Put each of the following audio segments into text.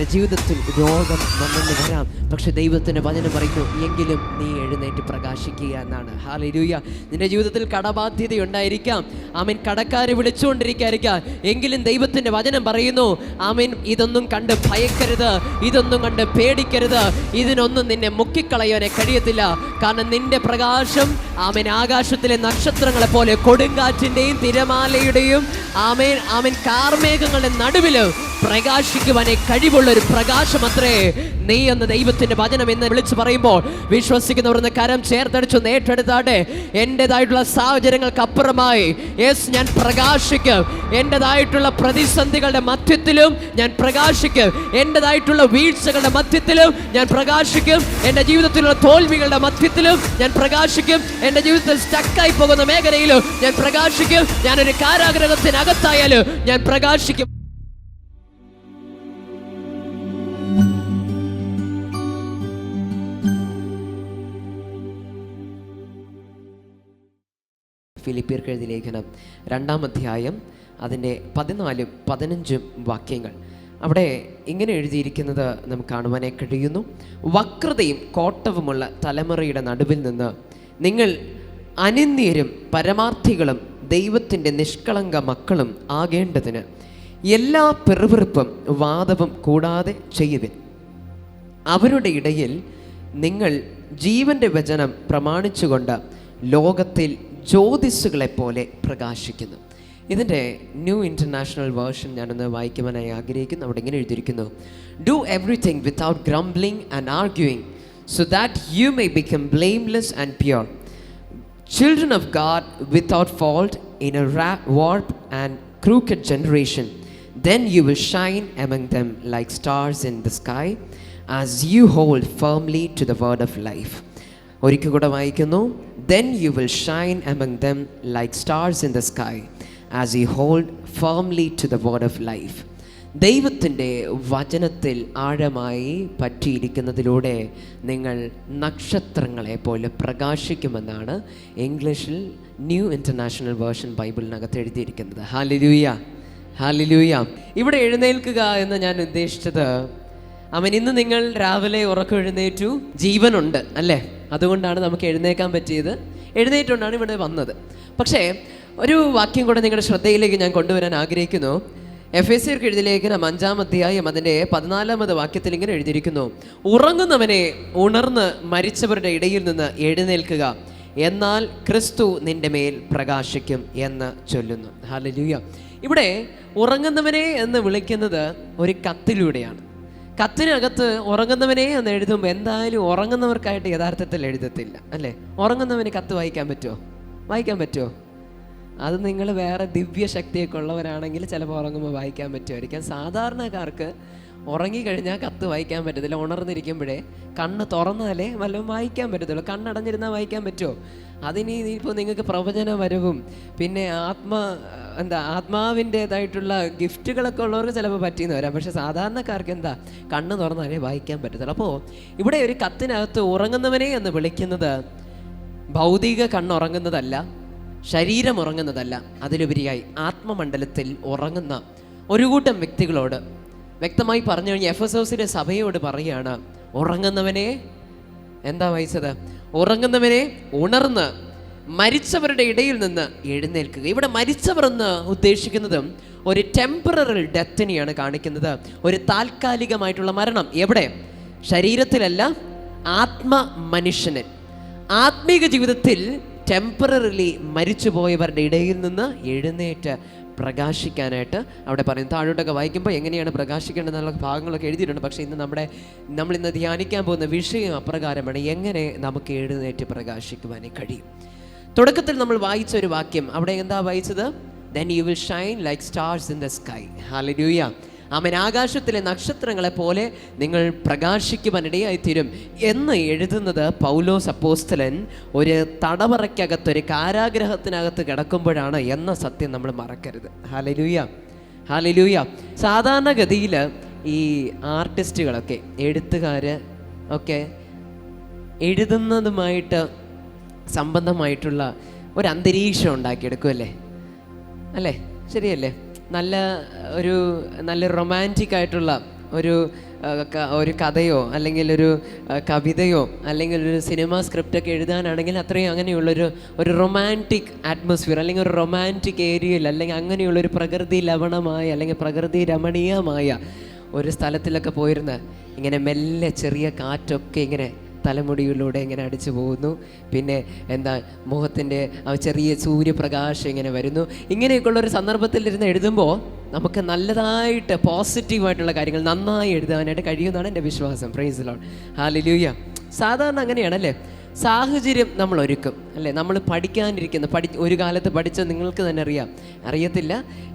നിന്റെ ജീവിതത്തിൽ രോഗം വന്നെന്ന് വരാം, പക്ഷെ ദൈവത്തിൻ്റെ വചനം പറയുന്നു എങ്കിലും നീ എഴുന്നേറ്റ് പ്രകാശിക്കുക എന്നാണ്. ഹല്ലേലൂയ. നിന്റെ ജീവിതത്തിൽ കടബാധ്യത ഉണ്ടായിരിക്കാം, ആമേൻ, കടക്കാരെ വിളിച്ചുകൊണ്ടിരിക്കാതിരിക്കാം, എങ്കിലും ദൈവത്തിൻ്റെ വചനം പറയുന്നു ആമേൻ, ഇതൊന്നും കണ്ട് ഭയക്കരുത്, ഇതൊന്നും കണ്ട് പേടിക്കരുത്, ഇതിനൊന്നും നിന്നെ മുക്കിക്കളയാനേ കഴിയത്തില്ല. കാരണം നിന്റെ പ്രകാശം ആമേൻ ആകാശത്തിലെ നക്ഷത്രങ്ങളെ പോലെ കൊടുങ്കാറ്റിൻ്റെയും തിരമാലയുടെയും ആമേൻ ആമേൻ കാർമേഘങ്ങളുടെ നടുവിൽ പ്രകാശിക്കുവാനേ കഴിവുള്ള ഒരു പ്രകാശം അത്രേ നീ എന്ന് ദൈവത്തിന്റെ വചനം എന്ന് വിളിച്ചു പറയുമ്പോൾ വിശ്വസിക്കുന്നവർ കരം ചേർത്തടിച്ചു നേട്ടെടുത്താട്ടെ. എൻ്റെതായിട്ടുള്ള സാഹചര്യങ്ങൾക്ക് അപ്പുറമായി യെസ് ഞാൻ പ്രകാശിക്കും. എൻ്റെതായിട്ടുള്ള പ്രതിസന്ധികളുടെ മധ്യത്തിലും ഞാൻ പ്രകാശിക്കും. എൻ്റെതായിട്ടുള്ള വീഴ്ചകളുടെ മധ്യത്തിലും ഞാൻ പ്രകാശിക്കും. എൻ്റെ ജീവിതത്തിലുള്ള തോൽവികളുടെ മധ്യത്തിലും ഞാൻ പ്രകാശിക്കും. എൻ്റെ ജീവിതത്തിൽ സ്റ്റക്കായി പോകുന്ന മേഖലയിലും ഞാൻ പ്രകാശിക്കും. ഞാനൊരു കാരാഗ്രഹത്തിനകത്തായാലും ഞാൻ പ്രകാശിക്കും. ഫിലിപ്പിയർക്ക് എഴുതിയ ലേഖനം 2-ാം അധ്യായം അതിൻ്റെ 14-15 വാക്യങ്ങൾ. അവിടെ ഇങ്ങനെ എഴുതിയിരിക്കുന്നത് നമുക്ക് കാണുവാനേ കഴിയുന്നു. വക്രതയും കോട്ടവുമുള്ള തലമുറയുടെ നടുവിൽ നിന്ന് നിങ്ങൾ അനിന്ദ്യരും പരമാർത്ഥികളും ദൈവത്തിൻ്റെ നിഷ്കളങ്ക മക്കളും ആകേണ്ടതിന് എല്ലാ പെറുപിറുപ്പും വാദവും കൂടാതെ ചെയ്യുവിൻ. അവരുടെ ഇടയിൽ നിങ്ങൾ ജീവൻ്റെ വചനം പ്രമാണിച്ചുകൊണ്ട് ലോകത്തിൽ ജ്യോതിസ്സുകളെപ്പോലെ പ്രകാശിക്കുന്നു. ഇതിൻ്റെ ന്യൂ ഇൻ്റർനാഷണൽ വേർഷൻ ഞാനൊന്ന് വായിക്കുവാനായി ആഗ്രഹിക്കുന്നു. അവിടെ ഇങ്ങനെ എഴുതിയിരിക്കുന്നു: do everything without grumbling and arguing, so that you may become blameless and pure, children of God without fault in a warped and crooked generation. Then you will shine among them like stars in the sky, as you hold firmly to the word of life. ഒരിക്കൽ കൂടെ വായിക്കുന്നു: Then you will shine among them like stars in the sky, as you hold firmly to the word of life. ദൈവത്തിൻ്റെ വചനത്തിൽ ആഴമായി പറ്റിയിരിക്കുന്നതിലൂടെ നിങ്ങൾ നക്ഷത്രങ്ങളെ പോലെ പ്രകാശിക്കുമെന്നാണ് ഇംഗ്ലീഷിൽ ന്യൂ ഇൻ്റർനാഷണൽ വേർഷൻ ബൈബിളിനകത്ത് എഴുതിയിരിക്കുന്നത്. Hallelujah, hallelujah. ഇവിടെ എഴുന്നേൽക്കുക എന്ന് ഞാൻ ഉദ്ദേശിച്ചത്, അവൻ ഇന്ന് നിങ്ങൾ രാവിലെ ഉറക്കം എഴുന്നേറ്റു, ജീവനുണ്ട് അല്ലേ, അതുകൊണ്ടാണ് നമുക്ക് എഴുന്നേക്കാൻ പറ്റിയത്, എഴുന്നേറ്റുകൊണ്ടാണ് ഇവിടെ വന്നത്. പക്ഷേ ഒരു വാക്യം കൂടെ നിങ്ങളുടെ ശ്രദ്ധയിലേക്ക് ഞാൻ കൊണ്ടുവരാൻ ആഗ്രഹിക്കുന്നു. എഫേസ്യർക്ക് എഴുതിയ ലേഖനം 5-ാം അധ്യായം അതിൻ്റെ 14-ാമത് വാക്യത്തിൽ ഇങ്ങനെ എഴുതിയിരിക്കുന്നു: ഉറങ്ങുന്നവനെ ഉണർന്ന് മരിച്ചവരുടെ ഇടയിൽ നിന്ന് എഴുന്നേൽക്കുക, എന്നാൽ ക്രിസ്തു നിന്റെ മേൽ പ്രകാശിക്കും എന്ന് ചൊല്ലുന്നു. ഹല്ലേലൂയ. ഇവിടെ ഉറങ്ങുന്നവനെ എന്ന് വിളിക്കുന്നത് ഒരു കത്തിലൂടെയാണ്. കത്തിനകത്ത് ഉറങ്ങുന്നവനെ എന്ന് എഴുതുമ്പോൾ എന്തായാലും ഉറങ്ങുന്നവർക്കായിട്ട് യഥാർത്ഥത്തിൽ എഴുതത്തില്ല അല്ലേ. ഉറങ്ങുന്നവന് കത്ത് വായിക്കാൻ പറ്റുമോ? വായിക്കാൻ പറ്റുമോ? അത് നിങ്ങൾ വേറെ ദിവ്യശക്തിയൊക്കെ ഉള്ളവരാണെങ്കിൽ ചിലപ്പോൾ ഉറങ്ങുമ്പോൾ വായിക്കാൻ പറ്റുമായിരിക്കാം. സാധാരണക്കാർക്ക് ഉറങ്ങിക്കഴിഞ്ഞാൽ കത്ത് വായിക്കാൻ പറ്റത്തില്ല. ഉണർന്നിരിക്കുമ്പോഴേ കണ്ണ് തുറന്നാലേ വല്ലതും വായിക്കാൻ പറ്റത്തുള്ളൂ. കണ്ണടഞ്ഞിരുന്നാൽ വായിക്കാൻ പറ്റുമോ? അതിന് ഇപ്പോൾ നിങ്ങൾക്ക് പ്രവചനവരവും പിന്നെ ആത്മാവിൻ്റേതായിട്ടുള്ള ഗിഫ്റ്റുകളൊക്കെ ഉള്ളവർക്ക് ചിലപ്പോൾ പറ്റിയെന്ന് വരാം. പക്ഷേ സാധാരണക്കാർക്ക് എന്താ, കണ്ണ് തുറന്നാലേ വായിക്കാൻ പറ്റത്തുള്ളൂ. അപ്പോൾ ഇവിടെ ഒരു കത്തിനകത്ത് ഉറങ്ങുന്നവനെ എന്ന് വിളിക്കുന്നത് ഭൗതിക കണ്ണുറങ്ങുന്നതല്ല, ശരീരം ഉറങ്ങുന്നതല്ല, അതിലുപരിയായി ആത്മമണ്ഡലത്തിൽ ഉറങ്ങുന്ന ഒരു കൂട്ടം വ്യക്തികളോട് വ്യക്തമായി പറഞ്ഞു കഴിഞ്ഞാൽ എഫെസോസിലെ സഭയോട് പറയുകയാണ്: ഉറങ്ങുന്നവനെ എന്താ വായിച്ചത്? ഉറങ്ങുന്നവനെ ഉണർന്ന് മരിച്ചവരുടെ ഇടയിൽ നിന്ന് എഴുന്നേൽക്കുക. ഇവിടെ മരിച്ചവർ എന്ന് ഉദ്ദേശിക്കുന്നതും ഒരു ടെമ്പററി ഡെത്തിനെയാണ് കാണിക്കുന്നത്, ഒരു താൽക്കാലികമായിട്ടുള്ള മരണം. എവിടെ? ശരീരത്തിലല്ല, മനുഷ്യന് ആത്മീക ജീവിതത്തിൽ ടെമ്പററിലി മരിച്ചുപോയവരുടെ ഇടയിൽ നിന്ന് എഴുന്നേറ്റ് പ്രകാശിക്കാനായിട്ട് അവിടെ പറയും. താഴോട്ടൊക്കെ വായിക്കുമ്പോൾ എങ്ങനെയാണ് പ്രകാശിക്കേണ്ടതെന്നുള്ള ഭാഗങ്ങളൊക്കെ എഴുതിയിട്ടുണ്ട്. പക്ഷേ ഇന്ന് നമ്മളിന്ന് ധ്യാനിക്കാൻ പോകുന്ന വിഷയം അപ്രകാരമാണ്: എങ്ങനെ നമുക്ക് എഴുന്നേറ്റ് പ്രകാശിക്കുവാനേ കഴിയും. തുടക്കത്തിൽ നമ്മൾ വായിച്ച ഒരു വാക്യം, അവിടെ എന്താ വായിച്ചത്? Then you will shine like stars in the sky. ഹല്ലേലൂയ. ആമേൻ. ആകാശത്തിലെ നക്ഷത്രങ്ങളെ പോലെ നിങ്ങൾ പ്രകാശിക്കുവാനിടയായിത്തീരും എന്ന് എഴുതുന്നത് പൗലോസ് അപ്പോസ്തലൻ ഒരു തടവറയ്ക്കകത്ത്, ഒരു കാരാഗ്രഹത്തിനകത്ത് കിടക്കുമ്പോഴാണ് എന്ന സത്യം നമ്മൾ മറക്കരുത്. Hallelujah, hallelujah. സാധാരണഗതിയിൽ ഈ ആർട്ടിസ്റ്റുകളൊക്കെ, എഴുത്തുകാർ ഒക്കെ എഴുതുന്നതുമായിട്ട് സംബന്ധമായിട്ടുള്ള ഒരു അന്തരീക്ഷം ഉണ്ടാക്കിയെടുക്കുമല്ലേ അല്ലേ? ശരിയല്ലേ? നല്ല റൊമാൻറ്റിക് ആയിട്ടുള്ള ഒരു ഒരു കഥയോ അല്ലെങ്കിൽ ഒരു കവിതയോ അല്ലെങ്കിൽ ഒരു സിനിമ സ്ക്രിപ്റ്റൊക്കെ എഴുതാനാണെങ്കിൽ അത്രയും അങ്ങനെയുള്ളൊരു റൊമാൻറ്റിക് അറ്റ്മോസ്ഫിയർ അല്ലെങ്കിൽ ഒരു റൊമാൻറ്റിക് ഏരിയയിൽ അല്ലെങ്കിൽ അങ്ങനെയുള്ളൊരു പ്രകൃതി ലവണമായ അല്ലെങ്കിൽ പ്രകൃതി രമണീയമായ ഒരു സ്ഥലത്തിലൊക്കെ പോയിരുന്ന് ഇങ്ങനെ മെല്ലെ ചെറിയ കാറ്റൊക്കെ ഇങ്ങനെ തലമുടിയിലൂടെ ഇങ്ങനെ അടിച്ചു പോകുന്നു, പിന്നെ എന്താ മുഖത്തിൻ്റെ ആ ചെറിയ സൂര്യപ്രകാശം ഇങ്ങനെ വരുന്നു. ഇങ്ങനെയൊക്കെയുള്ളൊരു സന്ദർഭത്തിലിരുന്ന് എഴുതുമ്പോൾ നമുക്ക് നല്ലതായിട്ട് പോസിറ്റീവായിട്ടുള്ള കാര്യങ്ങൾ നന്നായി എഴുതാനായിട്ട് കഴിയുമെന്നാണ് എൻ്റെ വിശ്വാസം. Praise the Lord, hallelujah. സാധാരണ അങ്ങനെയാണല്ലേ, സാഹചര്യം നമ്മൾ ഒരുക്കും അല്ലേ. നമ്മൾ പഠിക്കാനിരിക്കുന്ന ഒരു കാലത്ത് പഠിച്ചത് നിങ്ങൾക്ക് തന്നെ അറിയത്തില്ല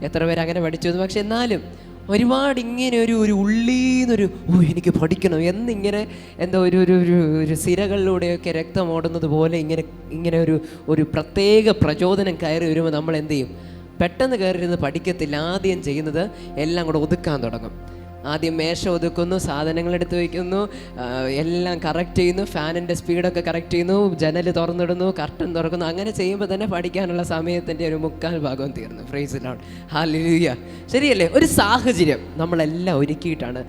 എത്ര പേര് അങ്ങനെ പഠിച്ചു എന്ന്. പക്ഷെ എന്നാലും ഒരുപാട് ഇങ്ങനെ ഒരു ഉള്ളീന്നൊരു എനിക്ക് പഠിക്കണം എന്നിങ്ങനെ എന്താ ഒരു സിരകളിലൂടെയൊക്കെ രക്തം ഓടുന്നത് പോലെ ഇങ്ങനെ ഒരു പ്രത്യേക പ്രചോദനം കയറി വരുമ്പോൾ നമ്മൾ എന്ത് ചെയ്യും? പെട്ടെന്ന് കയറിയിരുന്ന് പഠിക്കത്തില്ല. ആദ്യം ചെയ്യുന്നത് എല്ലാം കൂടെ ഒതുക്കാൻ തുടങ്ങും. ആദ്യം മേശ ഒതുക്കുന്നു, സാധനങ്ങളെടുത്ത് വയ്ക്കുന്നു, എല്ലാം കറക്റ്റ് ചെയ്യുന്നു, ഫാനിൻ്റെ സ്പീഡൊക്കെ കറക്റ്റ് ചെയ്യുന്നു, ജനൽ തുറന്നിടുന്നു, കർട്ടൻ തുറക്കുന്നു. അങ്ങനെ ചെയ്യുമ്പോൾ തന്നെ പഠിക്കാനുള്ള സമയത്തിൻ്റെ ഒരു 3/4 ഭാഗം തീർന്നു. Praise the Lord, hallelujah. ശരിയല്ലേ? ഒരു സാഹചര്യം നമ്മളെല്ലാം ഒരുക്കിയിട്ടാണ്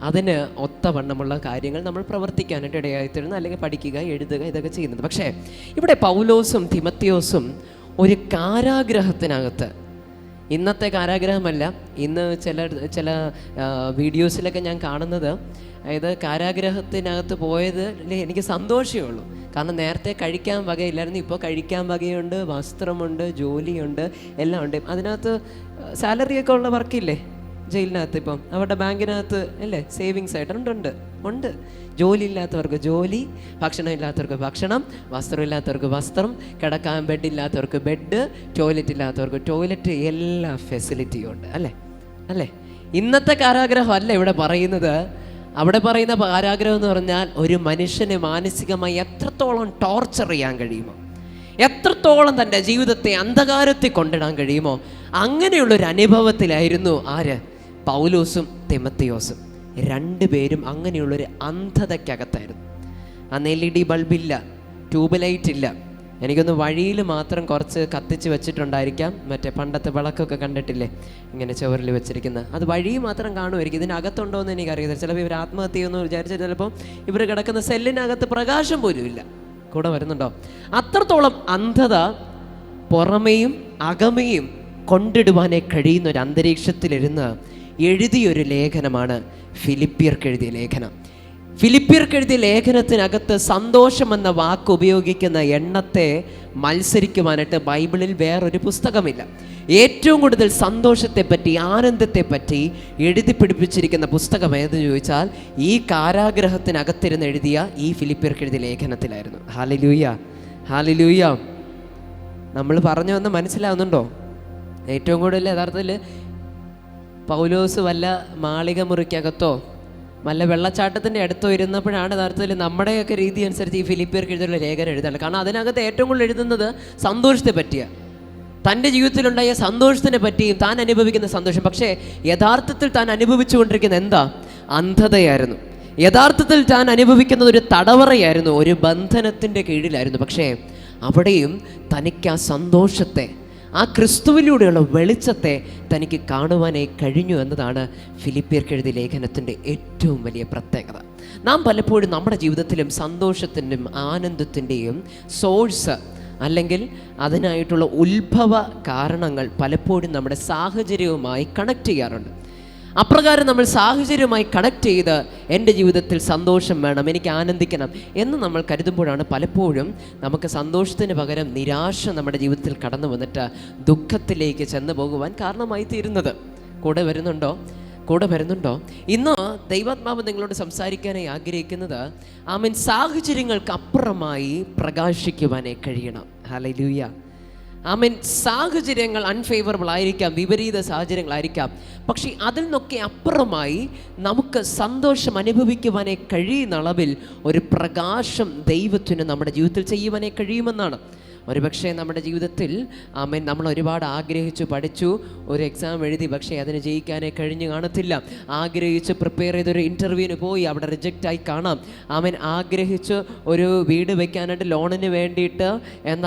അതിന് ഒത്തവണ്ണമുള്ള കാര്യങ്ങൾ നമ്മൾ പ്രവർത്തിക്കാനായിട്ട് ഇടയായിത്തീരുന്നു, അല്ലെങ്കിൽ പഠിക്കുക, എഴുതുക, ഇതൊക്കെ ചെയ്യുന്നത്. പക്ഷേ ഇവിടെ പൗലോസും തിമത്തിയോസും ഒരു കാരാഗ്രഹത്തിനകത്ത്, ഇന്നത്തെ കാരാഗ്രഹമല്ല, ഇന്ന് ചില വീഡിയോസിലൊക്കെ ഞാൻ കാണുന്നത്, അതായത് കാരാഗ്രഹത്തിനകത്ത് പോയത് എനിക്ക് സന്തോഷമേ ഉള്ളൂ. കാരണം നേരത്തെ കഴിക്കാൻ വകയില്ലായിരുന്നു, ഇപ്പോൾ കഴിക്കാൻ വകയുണ്ട്, വസ്ത്രമുണ്ട്, ജോലിയുണ്ട്, എല്ലാം ഉണ്ട്. അതിനകത്ത് സാലറിയൊക്കെ ഉള്ള വർക്കില്ലേ ജയിലിനകത്ത്, ഇപ്പം അവരുടെ ബാങ്കിനകത്ത് അല്ലേ സേവിങ്സ് ആയിട്ട് ഉണ്ട്. ജോലി ഇല്ലാത്തവർക്ക് ജോലി, ഭക്ഷണം ഇല്ലാത്തവർക്ക് ഭക്ഷണം, വസ്ത്രം ഇല്ലാത്തവർക്ക് വസ്ത്രം, കിടക്കാൻ ബെഡില്ലാത്തവർക്ക് ബെഡ്, ടോയ്ലറ്റ് ഇല്ലാത്തവർക്ക് ടോയ്ലറ്റ്, എല്ലാ ഫെസിലിറ്റിയും ഉണ്ട് അല്ലേ. ഇന്നത്തെ കാരാഗ്രഹം അല്ല ഇവിടെ പറയുന്നത്. അവിടെ പറയുന്ന കാരാഗ്രഹം എന്ന് പറഞ്ഞാൽ ഒരു മനുഷ്യനെ മാനസികമായി എത്രത്തോളം ടോർച്ചർ ചെയ്യാൻ കഴിയുമോ, എത്രത്തോളം തൻ്റെ ജീവിതത്തെ അന്ധകാരത്തിൽ കൊണ്ടിടാൻ കഴിയുമോ, അങ്ങനെയുള്ളൊരു അനുഭവത്തിലായിരുന്നു പൗലോസും തിമത്തിയോസും. രണ്ടുപേരും അങ്ങനെയുള്ളൊരു അന്ധതയ്ക്കകത്തായിരുന്നു. അന്ന് LED ബൾബില്ല, ട്യൂബ് ലൈറ്റ് ഇല്ല. എനിക്കൊന്ന് വഴിയിൽ മാത്രം കുറച്ച് കത്തിച്ച് വെച്ചിട്ടുണ്ടായിരിക്കാം. മറ്റേ പണ്ടത്തെ വിളക്കൊക്കെ കണ്ടിട്ടില്ലേ ഇങ്ങനെ ചുവരിൽ വെച്ചിരിക്കുന്നത്, അത് വഴി മാത്രം കാണുമായിരിക്കും. ഇതിനകത്തുണ്ടോ എന്ന് എനിക്കറിയില്ല. ചിലപ്പോൾ ഇവർ ആത്മഹത്യ ചെയ്യുമെന്ന് വിചാരിച്ചാൽ ചിലപ്പോൾ ഇവർ കിടക്കുന്ന സെല്ലിനകത്ത് പ്രകാശം പോലും ഇല്ല. കൂടെ വരുന്നുണ്ടോ? അത്രത്തോളം അന്ധത പുറമെയും അകമെയും കൊണ്ടിടുവാനേ കഴിയുന്ന ഒരു അന്തരീക്ഷത്തിലിരുന്ന് എഴുതിയൊരു ലേഖനമാണ് ഫിലിപ്പിയർക്ക് എഴുതിയ ലേഖനം. ഫിലിപ്പിയർക്ക് എഴുതിയ ലേഖനത്തിനകത്ത് സന്തോഷം എന്ന വാക്ക് ഉപയോഗിക്കുന്ന എണ്ണത്തെ മത്സരിക്കുവാനായിട്ട് ബൈബിളിൽ വേറൊരു പുസ്തകമില്ല. ഏറ്റവും കൂടുതൽ സന്തോഷത്തെപ്പറ്റി, ആനന്ദത്തെപ്പറ്റി എഴുതി പിടിപ്പിച്ചിരിക്കുന്ന പുസ്തകം ഏതെന്ന് ചോദിച്ചാൽ ഈ കാരാഗ്രഹത്തിനകത്തിരുന്ന് എഴുതിയ ഈ ഫിലിപ്പിയർക്ക് എഴുതിയ ലേഖനത്തിലായിരുന്നു. Hallelujah, hallelujah. നമ്മൾ പറഞ്ഞു വന്ന് മനസ്സിലാവുന്നുണ്ടോ? ഏറ്റവും കൂടുതൽ യഥാർത്ഥത്തിൽ പൗലോസ് വല്ല മാളിക മുറിക്കകത്തോ വല്ല വെള്ളച്ചാട്ടത്തിൻ്റെ അടുത്തോ ഇരുന്നപ്പോഴാണ് യഥാർത്ഥത്തിൽ നമ്മുടെയൊക്കെ രീതി അനുസരിച്ച് ഈ ഫിലിപ്പിയർക്ക് എഴുതിയുള്ള ലേഖനം എഴുതാറുണ്ട്. കാരണം അതിനകത്ത് ഏറ്റവും കൂടുതൽ എഴുതുന്നത് സന്തോഷത്തെ പറ്റിയാണ്, തൻ്റെ ജീവിതത്തിലുണ്ടായ സന്തോഷത്തിനെ പറ്റിയും താൻ അനുഭവിക്കുന്ന സന്തോഷം. പക്ഷേ യഥാർത്ഥത്തിൽ താൻ അനുഭവിച്ചുകൊണ്ടിരിക്കുന്ന എന്താ? അന്ധതയായിരുന്നു. യഥാർത്ഥത്തിൽ താൻ അനുഭവിക്കുന്നത് ഒരു തടവറയായിരുന്നു, ഒരു ബന്ധനത്തിൻ്റെ കീഴിലായിരുന്നു. പക്ഷേ അവിടെയും തനിക്ക് ആ സന്തോഷത്തെ, ആ ക്രിസ്തുവിലൂടെയുള്ള വെളിച്ചത്തെ തനിക്ക് കാണുവാനായി കഴിഞ്ഞു എന്നതാണ് ഫിലിപ്പിയർക്ക് എഴുതിയ ലേഖനത്തിൻ്റെ ഏറ്റവും വലിയ പ്രത്യേകത. നാം പലപ്പോഴും നമ്മുടെ ജീവിതത്തിലും സന്തോഷത്തിൻ്റെയും ആനന്ദത്തിൻ്റെയും സോഴ്സ് അല്ലെങ്കിൽ അതിനായിട്ടുള്ള ഉത്ഭവ കാരണങ്ങൾ പലപ്പോഴും നമ്മുടെ സാഹചര്യവുമായി കണക്ട് ചെയ്യാറുണ്ട്. അപ്രകാരം നമ്മൾ സാഹചര്യവുമായി കണക്ട് ചെയ്ത് എൻ്റെ ജീവിതത്തിൽ സന്തോഷം വേണം, എനിക്ക് ആനന്ദിക്കണം എന്ന് നമ്മൾ കരുതുമ്പോഴാണ് പലപ്പോഴും നമുക്ക് സന്തോഷത്തിന് പകരം നിരാശ നമ്മുടെ ജീവിതത്തിൽ കടന്നു വന്നിട്ട് ദുഃഖത്തിലേക്ക് ചെന്ന് പോകുവാൻ കാരണമായി തീരുന്നത്. കൂടെ വരുന്നുണ്ടോ? ഇന്ന് ദൈവാത്മാവ് നിങ്ങളോട് സംസാരിക്കാനായി ആഗ്രഹിക്കുന്നത് സാഹചര്യങ്ങൾക്ക് അപ്പുറമായി പ്രകാശിക്കുവാനേ കഴിയണം. ഹല്ലേലൂയ. സാഹചര്യങ്ങൾ അൺഫേവറബിൾ ആയിരിക്കാം, വിപരീത സാഹചര്യങ്ങളായിരിക്കാം. പക്ഷേ അതിൽ നിന്നൊക്കെ അപ്പുറമായി നമുക്ക് സന്തോഷം അനുഭവിക്കുവാനേ കഴിയുന്ന അളവിൽ ഒരു പ്രകാശം ദൈവത്തിന് നമ്മുടെ ജീവിതത്തിൽ ചെയ്യുവാനേ കഴിയുമെന്നാണ്. ഒരുപക്ഷെ നമ്മുടെ ജീവിതത്തിൽ ആമേൻ നമ്മൾ ഒരുപാട് ആഗ്രഹിച്ചു പഠിച്ചു, ഒരു എക്സാം എഴുതി, പക്ഷേ അതിന് ജയിക്കാനേ കഴിഞ്ഞു കാണത്തില്ല. ആഗ്രഹിച്ച് പ്രിപ്പയർ ചെയ്തൊരു ഇൻ്റർവ്യൂവിന് പോയി, അവിടെ റിജക്റ്റായി കാണാം. ആമേൻ ആഗ്രഹിച്ച് ഒരു വീട് വെക്കാനായിട്ട് ലോണിന് വേണ്ടിയിട്ട്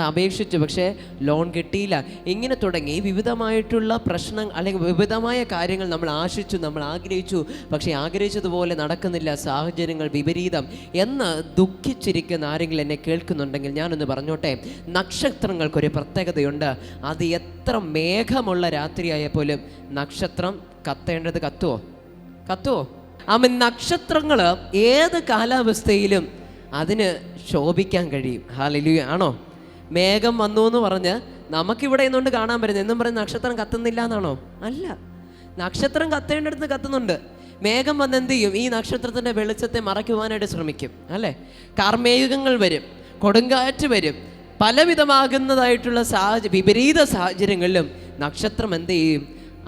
അപേക്ഷിച്ചു, പക്ഷേ ലോൺ കിട്ടിയില്ല. ഇങ്ങനെ തുടങ്ങി വിവിധമായിട്ടുള്ള പ്രശ്നം അല്ലെങ്കിൽ വിവിധമായ കാര്യങ്ങൾ നമ്മൾ ആശിച്ചു, നമ്മൾ ആഗ്രഹിച്ചു, പക്ഷേ ആഗ്രഹിച്ചതുപോലെ നടക്കുന്നില്ല, സാഹചര്യങ്ങൾ വിപരീതം എന്ന് ദുഃഖിച്ചിരിക്കുന്ന ആരെങ്കിലും എന്നെ കേൾക്കുന്നുണ്ടെങ്കിൽ ഞാനൊന്ന് പറഞ്ഞോട്ടെ, നക്ഷത്രങ്ങൾക്കൊരു പ്രത്യേകതയുണ്ട്. അത് എത്ര മേഘമുള്ള രാത്രിയായാൽ പോലും നക്ഷത്രം കത്തേണ്ടത് കത്തുവോ? ആമേൻ. നക്ഷത്രങ്ങൾ ഏത് കാലാവസ്ഥയിലും അതിന് ശോഭിക്കാൻ കഴിയും. ഹല്ലേലൂയ. ആണോ? മേഘം വന്നു എന്ന് പറഞ്ഞ് നമുക്കിവിടെ നിന്നുകൊണ്ട് കാണാൻ പറ്റുന്നത് എന്നും പറഞ്ഞ് നക്ഷത്രം കത്തുന്നില്ല എന്നാണോ? അല്ല, നക്ഷത്രം കത്തേണ്ടടുത്ത് കത്തുന്നുണ്ട്. മേഘം വന്ന് എന്ത് ചെയ്യും? ഈ നക്ഷത്രത്തിൻ്റെ വെളിച്ചത്തെ മറയ്ക്കുവാനായിട്ട് ശ്രമിക്കും, അല്ലേ? കാർമേഘങ്ങൾ വരും, കൊടുങ്കാറ്റ് വരും, പലവിധമാകുന്നതായിട്ടുള്ള വിപരീത സാഹചര്യങ്ങളിലും നക്ഷത്രം എന്ത് ചെയ്യും?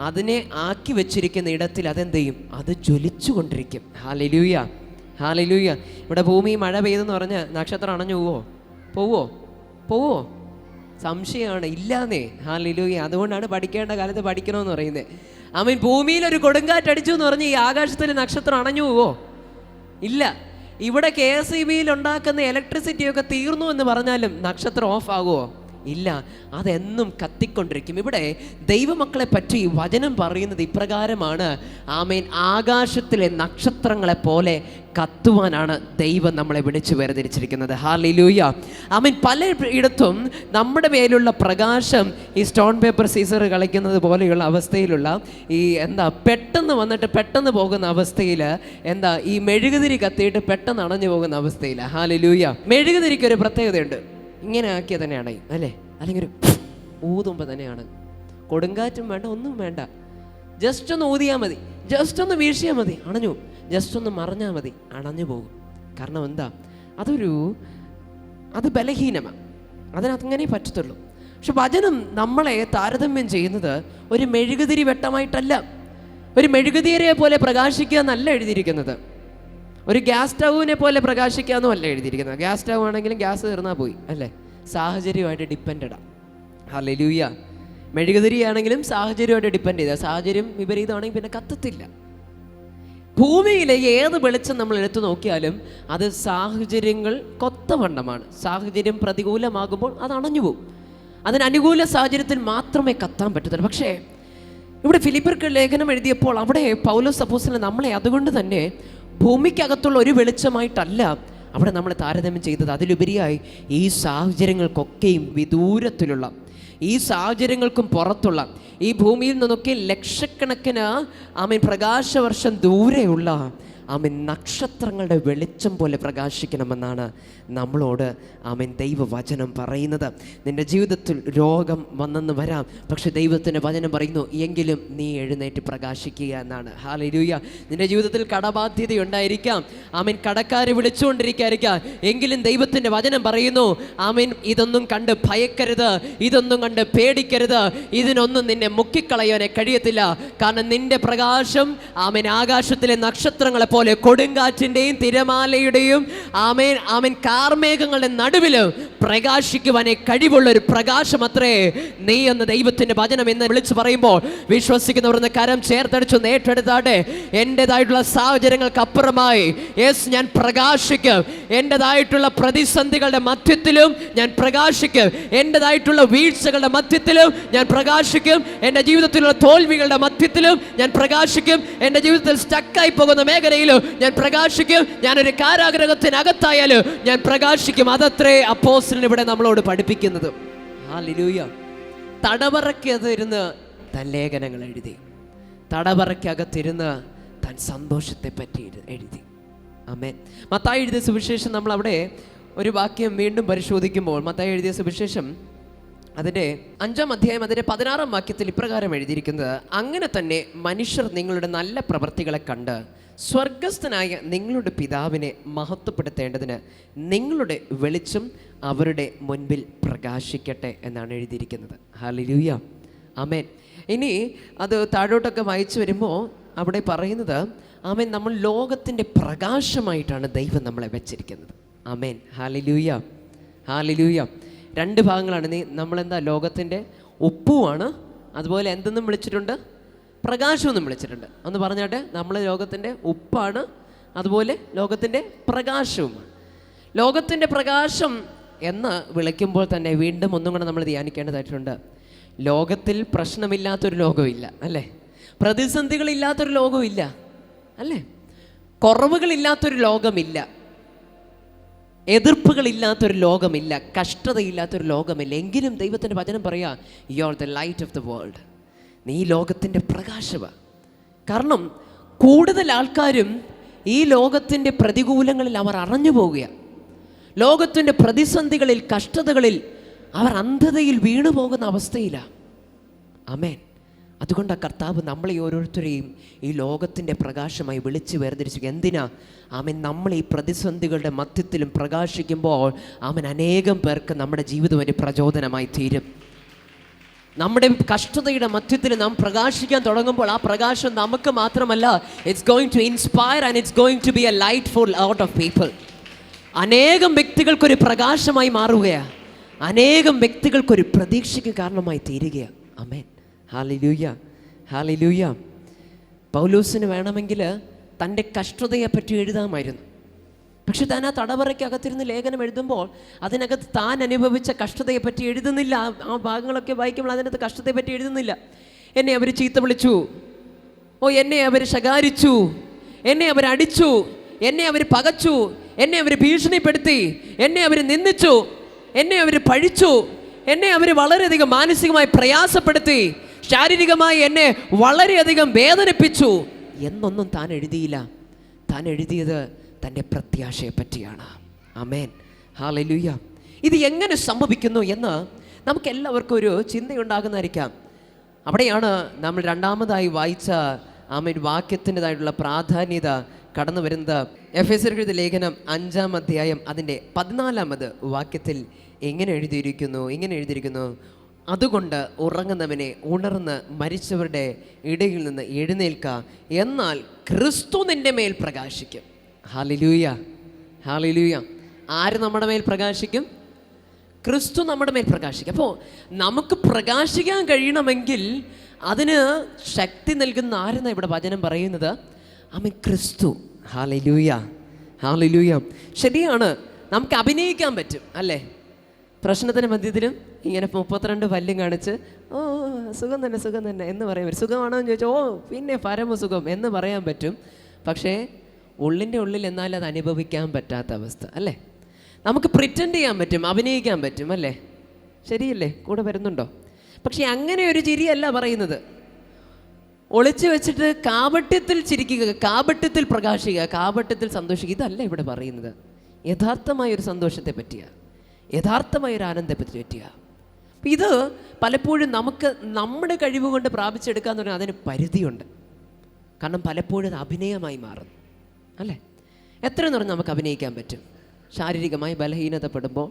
അതിനെ ആക്കി വെച്ചിരിക്കുന്ന ഇടത്തിൽ അതെന്ത് ചെയ്യും? അത് ജ്വലിച്ചു കൊണ്ടിരിക്കും. Hallelujah, hallelujah. ഇവിടെ ഭൂമി മഴ പെയ്തെന്ന് പറഞ്ഞ് നക്ഷത്രം അണഞ്ഞു പോവോ? സംശയമാണ്, ഇല്ലാന്നേ. ഹല്ലേലൂയ. അതുകൊണ്ടാണ് പഠിക്കേണ്ട കാലത്ത് പഠിക്കണമെന്ന് പറയുന്നത്. ആമേൻ. ഭൂമിയിലൊരു കൊടുങ്കാറ്റടിച്ചു എന്ന് പറഞ്ഞ് ഈ ആകാശത്തിൽ നക്ഷത്രം അണഞ്ഞു പോവോ? ഇല്ല. ഇവിടെ KSEBയിൽ ഉണ്ടാക്കുന്ന ഇലക്ട്രിസിറ്റിയൊക്കെ തീർന്നു എന്ന് പറഞ്ഞാലും നക്ഷത്രം ഓഫ് ആകുമോ? ഇല്ല, അതെന്നും കത്തിക്കൊണ്ടിരിക്കും. ഇവിടെ ദൈവമക്കളെ പറ്റി വചനം പറയുന്നത് ഇപ്രകാരമാണ്. ആമേൻ. ആകാശത്തിലെ നക്ഷത്രങ്ങളെ പോലെ കത്തുവാനാണ് ദൈവം നമ്മളെ വിളിച്ചു വേർതിരിച്ചിരിക്കുന്നത്. ഹല്ലേലൂയ. ആമേൻ. പലയിടത്തും നമ്മുടെ മേലുള്ള പ്രകാശം ഈ സ്റ്റോൺ പേപ്പർ സീസർ കളിക്കുന്നത് പോലെയുള്ള അവസ്ഥയിലുള്ള ഈ പെട്ടെന്ന് വന്നിട്ട് പെട്ടെന്ന് പോകുന്ന അവസ്ഥയിൽ ഈ മെഴുകുതിരി കത്തിയിട്ട് പെട്ടെന്ന് അണഞ്ഞു പോകുന്ന അവസ്ഥയിൽ. ഹല്ലേലൂയ. മെഴുകുതിരിക്കൊരു പ്രത്യേകതയുണ്ട്. ഇങ്ങനെ ആക്കിയ തന്നെയാണ്, അല്ലേ? അല്ലെങ്കിൽ ഒരു ഊതുമ്പോൾ തന്നെയാണ്. കൊടുങ്കാറ്റും വേണ്ട, ഒന്നും വേണ്ട, ജസ്റ്റ് ഒന്ന് ഊതിയാൽ മതി, ജസ്റ്റ് ഒന്ന് വീഴ്ചയാൽ മതി, അണഞ്ഞു. ജസ്റ്റ് ഒന്ന് മറിഞ്ഞാൽ മതി, അണഞ്ഞു പോകും. കാരണം അത് ബലഹീനമാണ്, അതിനങ്ങനെ പറ്റത്തുള്ളൂ. പക്ഷെ വചനം നമ്മളെ താരതമ്യം ചെയ്യുന്നത് ഒരു മെഴുകുതിരി വെട്ടമായിട്ടല്ല, ഒരു മെഴുകുതിരിയെ പോലെ പ്രകാശിക്കുക എന്നല്ല എഴുതിയിരിക്കുന്നത്. ഒരു ഗ്യാസ് സ്റ്റൗവിനെ പോലെ പ്രകാശിക്കാമെന്നും അല്ല എഴുതിയിരിക്കുന്നത്. ഗ്യാസ് സ്റ്റൗ ആണെങ്കിലും ഗ്യാസ് തീർന്നാൽ പോയി, അല്ലേ? സാഹചര്യമായിട്ട് ഡിപ്പെൻഡാണ്. ഹല്ലേലൂയ. മെഴുകുതിരി ആണെങ്കിലും സാഹചര്യമായിട്ട് ഡിപ്പെൻഡ് ചെയ്താൽ, സാഹചര്യം വിപരീതമാണെങ്കിൽ പിന്നെ കത്തത്തില്ല. ഭൂമിയിലെ ഏത് വെളിച്ചം നമ്മൾ എടുത്തു നോക്കിയാലും അത് സാഹചര്യങ്ങൾ കൊത്തവണ്ണമാണ്. സാഹചര്യം പ്രതികൂലമാകുമ്പോൾ അത് അണഞ്ഞു പോകും. അതിന് അനുകൂല സാഹചര്യത്തിൽ മാത്രമേ കത്താൻ പറ്റത്തുള്ളൂ. പക്ഷേ ഇവിടെ ഫിലിപ്പിയർക്ക് ലേഖനം എഴുതിയപ്പോൾ അവിടെ പൗലോസ് അപ്പോസ്തലൻ നമ്മളെ അതുകൊണ്ട് തന്നെ ഭൂമിക്കകത്തുള്ള ഒരു വെളിച്ചമായിട്ടല്ല അവിടെ നമ്മളെ താരതമ്യം ചെയ്തത്. അതിലുപരിയായി ഈ സാഹചര്യങ്ങൾക്കൊക്കെയും വിദൂരത്തിലുള്ള, ഈ സാഹചര്യങ്ങൾക്കും പുറത്തുള്ള, ഈ ഭൂമിയിൽ നിന്നൊക്കെ ലക്ഷക്കണക്കിന് പ്രകാശവർഷം ദൂരെയുള്ള നക്ഷത്രങ്ങളുടെ വെളിച്ചം പോലെ പ്രകാശിക്കണമെന്നാണ് നമ്മളോട് ദൈവവചനം പറയുന്നത്. നിൻ്റെ ജീവിതത്തിൽ രോഗം വന്നെന്ന് വരാം, പക്ഷെ ദൈവത്തിൻ്റെ വചനം പറയുന്നു എങ്കിലും നീ എഴുന്നേറ്റ് പ്രകാശിക്കുക എന്നാണ്. ഹല്ലേലൂയ. നിൻ്റെ ജീവിതത്തിൽ കടബാധ്യതയുണ്ടായിരിക്കാം, കടക്കാരെ വിളിച്ചുകൊണ്ടിരിക്കാതിരിക്കാം, എങ്കിലും ദൈവത്തിൻ്റെ വചനം പറയുന്നു ഇതൊന്നും കണ്ട് ഭയക്കരുത്, ഇതൊന്നും കണ്ട് പേടിക്കരുത്, ഇതിനൊന്നും നിന്നെ മുക്കിക്കളയാനേ കഴിയത്തില്ല. കാരണം നിന്റെ പ്രകാശം ആകാശത്തിലെ നക്ഷത്രങ്ങളെ പോലെ കൊടുങ്കാറ്റിന്റെയും തിരമാലയുടെയും കാർമേഘങ്ങളുടെ നടുവിലും പ്രകാശിക്കുവാനേ കഴിവുള്ള ഒരു പ്രകാശം അത്രേ നീ എന്ന് ദൈവത്തിന്റെ വചനം എന്ന് വിളിച്ചു പറയുമ്പോൾ വിശ്വസിക്കുന്നവർ കരം ചേർത്തടിച്ചു നേട്ടെടുത്താട്ടെ. എൻ്റെതായിട്ടുള്ള സാഹചര്യങ്ങൾക്ക് അപ്പുറമായി ഞാൻ പ്രകാശിക്കും. എൻ്റെതായിട്ടുള്ള പ്രതിസന്ധികളുടെ മധ്യത്തിലും ഞാൻ പ്രകാശിക്കും. എൻ്റെതായിട്ടുള്ള വീഴ്ചകളുടെ മധ്യത്തിലും ഞാൻ പ്രകാശിക്കും. എൻ്റെ ജീവിതത്തിലുള്ള തോൽവികളുടെ മധ്യത്തിലും ഞാൻ പ്രകാശിക്കും. എൻ്റെ ജീവിതത്തിൽ സ്റ്റക്കായി പോകുന്ന മേഖലയിലും ഞാൻ പ്രകാശിക്കും. ഞാനൊരു കാരാഗ്രഹത്തിനകത്തായാലും ഞാൻ പ്രകാശിക്കും. അതത്രേ അപ്പോസ്തലൻ ഇവിടെ നമ്മളോട് പഠിപ്പിക്കുന്നത്. ഹല്ലേലൂയ. തടവറയ്ക്കകത്തിരുന്ന് താൻ ലേഖനങ്ങൾ എഴുതി, തടവറയ്ക്കകത്തിരുന്ന് താൻ സന്തോഷത്തെ പറ്റി എഴുതി. ആമേൻ. മത്തായി എഴുതിയ സുവിശേഷം നമ്മൾ അവിടെ ഒരു വാക്യം വീണ്ടും പരിശോധിക്കുമ്പോൾ, മത്തായി എഴുതിയ സുവിശേഷം അതിൻ്റെ 5-ാം അധ്യായം അതിൻ്റെ 16-ാം വാക്യത്തിൽ ഇപ്രകാരം എഴുതിയിരിക്കുന്നത്, അങ്ങനെ തന്നെ മനുഷ്യർ നിങ്ങളുടെ നല്ല പ്രവൃത്തികളെ കണ്ട് സ്വർഗസ്ഥനായ നിങ്ങളുടെ പിതാവിനെ മഹത്വപ്പെടുത്തേണ്ടതിന് നിങ്ങളുടെ വെളിച്ചം അവരുടെ മുൻപിൽ പ്രകാശിക്കട്ടെ എന്നാണ് എഴുതിയിരിക്കുന്നത്. ഹല്ലേലൂയ. ആമേൻ. ഇനി അത് താഴോട്ടൊക്കെ വായിച്ചു വരുമ്പോൾ അവിടെ പറയുന്നത് നമ്മൾ ലോകത്തിൻ്റെ പ്രകാശമായിട്ടാണ് ദൈവം നമ്മളെ വെച്ചിരിക്കുന്നത്. ആമേൻ. ഹല്ലേലൂയ. ഹല്ലേലൂയ. രണ്ട് ഭാഗങ്ങളാണ്. നമ്മളെന്താ ലോകത്തിൻ്റെ ഉപ്പുമാണ്, അതുപോലെ എന്തെന്നും വിളിച്ചിട്ടുണ്ട്, പ്രകാശമെന്നും വിളിച്ചിട്ടുണ്ട്. ഒന്ന് പറഞ്ഞാട്ടെ, നമ്മൾ ലോകത്തിൻ്റെ ഉപ്പാണ്, അതുപോലെ ലോകത്തിൻ്റെ പ്രകാശവുമാണ്. ലോകത്തിൻ്റെ പ്രകാശം എന്ന് വിളിക്കുമ്പോൾ തന്നെ വീണ്ടും ഒന്നും കൂടെ നമ്മൾ ധ്യാനിക്കേണ്ടതായിട്ടുണ്ട്. ലോകത്തിൽ പ്രശ്നമില്ലാത്തൊരു ലോകമില്ല അല്ലേ, പ്രതിസന്ധികളില്ലാത്തൊരു ലോകമില്ല അല്ലേ, കുറവുകളില്ലാത്തൊരു ലോകമില്ല, എതിർപ്പുകളില്ലാത്തൊരു ലോകമില്ല, കഷ്ടതയില്ലാത്തൊരു ലോകമില്ല. എങ്കിലും ദൈവത്തിൻ്റെ വചനം പറയാ, you are the light of the world. നീ ലോകത്തിൻ്റെ പ്രകാശമാണ്. കാരണം കൂടുതൽ ആൾക്കാരും ഈ ലോകത്തിൻ്റെ പ്രതികൂലങ്ങളിൽ അവർ അറിഞ്ഞു പോവുകയാണ്. ലോകത്തിൻ്റെ പ്രതിസന്ധികളിൽ, കഷ്ടതകളിൽ അവർ അന്ധതയിൽ വീണു പോകുന്ന അവസ്ഥയിലാണ്. ആമേൻ. അതുകൊണ്ട് കർത്താവ് നമ്മളെ ഓരോരുത്തരെയും ഈ ലോകത്തിൻ്റെ പ്രകാശമായി വിളിച്ച് വേർതിരിച്ചു. എന്തിനാ? ആമേൻ. നമ്മൾ ഈ പ്രതിസന്ധികളുടെ മധ്യത്തിലും പ്രകാശിക്കുമ്പോൾ ആമേൻ, അനേകം പേർക്ക് നമ്മുടെ ജീവിതം ഒരു പ്രചോദനമായി തീരും. നമ്മുടെ കഷ്ടതയുടെ മധ്യത്തിൽ നാം പ്രകാശിക്കാൻ തുടങ്ങുമ്പോൾ ആ പ്രകാശം നമുക്ക് മാത്രമല്ല, it's going to inspire and it's going to be a light for out of people. അനേകം വ്യക്തികൾക്കൊരു പ്രകാശമായി മാറുകയാണ്, അനേകം വ്യക്തികൾക്കൊരു പ്രതീക്ഷയ്ക്ക് കാരണമായി തീരുകയാണ്. ആമേൻ. ഹല്ലേലൂയ, ഹല്ലേലൂയ. പൗലോസിന് വേണമെങ്കിൽ തൻ്റെ കഷ്ടതയെപ്പറ്റി എഴുതാമായിരുന്നു. പക്ഷെ താൻ ആ തടവറയ്ക്കകത്തിരുന്ന് ലേഖനം എഴുതുമ്പോൾ അതിനകത്ത് താൻ അനുഭവിച്ച കഷ്ടതയെപ്പറ്റി എഴുതുന്നില്ല. ആ ഭാഗങ്ങളൊക്കെ വായിക്കുമ്പോൾ അതിനകത്ത് കഷ്ടതയെപ്പറ്റി എഴുതുന്നില്ല. എന്നെ അവർ ചീത്ത വിളിച്ചു, എന്നെ അവർ ശകാരിച്ചു, എന്നെ അവർ അടിച്ചു, എന്നെ അവർ പകച്ചു, എന്നെ അവർ ഭീഷണിപ്പെടുത്തി, എന്നെ അവർ നിന്ദിച്ചു, എന്നെ അവർ പഴിച്ചു, എന്നെ അവർ വളരെയധികം മാനസികമായി പ്രയാസപ്പെടുത്തി, ശാരീരികമായി എന്നെ വളരെയധികം വേദനിപ്പിച്ചു എന്നൊന്നും താൻ എഴുതിയില്ല. താൻ എഴുതിയത് തൻ്റെ പ്രത്യാശയെ പറ്റിയാണ്. ആമേൻ. ഹല്ലേലൂയ. ഇത് എങ്ങനെ സംഭവിക്കുന്നു എന്ന് നമുക്ക് എല്ലാവർക്കും ഒരു ചിന്തയുണ്ടാകുന്നതായിരിക്കാം. അവിടെയാണ് നമ്മൾ രണ്ടാമതായി വായിച്ച ആമേൻ വാക്യത്തിൻ്റെതായിട്ടുള്ള പ്രാധാന്യത കടന്നു വരുന്നത്. എഫെസ്യർക്കെഴുതിയ ലേഖനം 5-ാം അധ്യായം അതിൻ്റെ 14-ാമത് വാക്യത്തിൽ ഇങ്ങനെ എഴുതിയിരിക്കുന്നു, അതുകൊണ്ട് ഉറങ്ങുന്നവനെ ഉണർന്ന് മരിച്ചവരുടെ ഇടയിൽ നിന്ന് എഴുന്നേൽക്ക, എന്നാൽ ക്രിസ്തു നിന്റെ മേൽ പ്രകാശിക്കും. ഹല്ലേലൂയ, ഹല്ലേലൂയ. ആര് നമ്മുടെ മേൽ പ്രകാശിക്കും? ക്രിസ്തു നമ്മുടെ മേൽ പ്രകാശിക്കും. അപ്പോൾ നമുക്ക് പ്രകാശിക്കാൻ കഴിയണമെങ്കിൽ അതിന് ശക്തി നൽകുന്ന ആരെന്നാണ് ഇവിടെ വചനം പറയുന്നത്? ആമേൻ, ക്രിസ്തു. Hallelujah, hallelujah. ശരിയാണ്, നമുക്ക് അഭിനയിക്കാൻ പറ്റും അല്ലേ? പ്രശ്നത്തിന് മധ്യത്തിലും ഇങ്ങനെ 32 പല്ലും കാണിച്ച് സുഖം തന്നെ എന്ന് പറയാൻ പറ്റും. സുഖമാണോ എന്ന് ചോദിച്ചാൽ പിന്നെ പരമസുഖം എന്ന് പറയാൻ പറ്റും. പക്ഷേ ഉള്ളിൻ്റെ ഉള്ളിൽ എന്നാൽ അത് അനുഭവിക്കാൻ പറ്റാത്ത അവസ്ഥ അല്ലേ? നമുക്ക് പ്രിറ്റൻഡ് ചെയ്യാൻ പറ്റും, അഭിനയിക്കാൻ പറ്റും അല്ലേ? ശരിയല്ലേ? കൂടെ വരുന്നുണ്ടോ? പക്ഷെ അങ്ങനെ ഒരു ചിരിയല്ല പറയുന്നത്. ഒളിച്ചു വെച്ചിട്ട് കാപട്യത്തിൽ ചിരിക്കുക, കാപട്യത്തിൽ പ്രകാശിക്കുക, കാപട്യത്തിൽ സന്തോഷിക്കുക, ഇതല്ല ഇവിടെ പറയുന്നത്. യഥാർത്ഥമായൊരു സന്തോഷത്തെ പറ്റിയാണ്, യഥാർത്ഥമായൊരു ആനന്ദത്തെ പറ്റിയാണ്. ഇത് പലപ്പോഴും നമുക്ക് നമ്മുടെ കഴിവ് കൊണ്ട് പ്രാപിച്ചെടുക്കാന്ന് പറഞ്ഞാൽ അതിന് പരിധിയുണ്ട്. കാരണം പലപ്പോഴും അത് അഭിനയമായി മാറുന്നു അല്ലേ? എത്രയെന്ന് പറഞ്ഞാൽ നമുക്ക് അഭിനയിക്കാൻ പറ്റും? ശാരീരികമായി ബലഹീനതപ്പെടുമ്പോൾ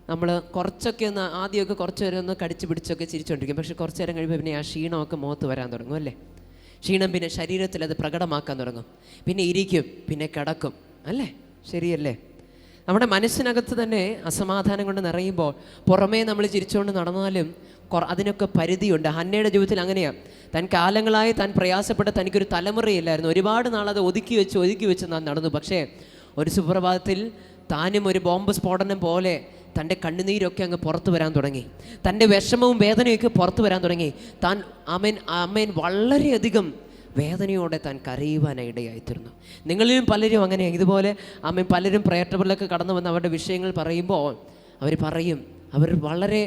നമ്മൾ കുറച്ചൊക്കെ ഒന്ന് ആദ്യമൊക്കെ കുറച്ച് നേരം ഒന്ന് കടിച്ചു പിടിച്ചൊക്കെ ചിരിച്ചുകൊണ്ടിരിക്കും. പക്ഷെ കുറച്ച് നേരം കഴിയുമ്പോൾ പിന്നെ ആ ക്ഷീണമൊക്കെ മുഖത്ത് വരാൻ തുടങ്ങും അല്ലേ? ക്ഷീണം പിന്നെ ശരീരത്തിൽ അത് പ്രകടമാക്കാൻ തുടങ്ങും. പിന്നെ ഇരിക്കും, പിന്നെ കിടക്കും അല്ലേ? ശരിയല്ലേ? നമ്മുടെ മനസ്സിനകത്ത് തന്നെ അസമാധാനം കൊണ്ട് നിറയുമ്പോൾ പുറമേ നമ്മൾ ചിരിച്ചുകൊണ്ട് നടന്നാലും അതിനൊക്കെ പരിധിയുണ്ട്. ഹന്നയുടെ ജീവിതത്തിൽ അങ്ങനെയാണ്. താൻ കാലങ്ങളായി താൻ പ്രയാസപ്പെട്ട തനിക്കൊരു തലമുറയില്ലായിരുന്നു. ഒരുപാട് നാളത് ഒതുക്കി വെച്ച് താൻ നടന്നു. പക്ഷേ ഒരു സുപ്രഭാതത്തിൽ താനും ഒരു ബോംബ് സ്ഫോടനം പോലെ തൻ്റെ കണ്ണുനീരൊക്കെ അങ്ങ് പുറത്തു വരാൻ തുടങ്ങി. തൻ്റെ വിഷമവും വേദനയൊക്കെ പുറത്തു വരാൻ തുടങ്ങി. താൻ ആമേൻ വളരെയധികം വേദനയോടെ താൻ കരയുവാനിടയായിത്തീർന്നു. നിങ്ങളിലും പലരും അങ്ങനെ ഇതുപോലെ ആമേൻ പലരും പ്രയർ ടേബിളിലൊക്കെ കടന്നു വന്ന് അവരുടെ വിഷയങ്ങൾ പറയുമ്പോൾ അവർ വളരെ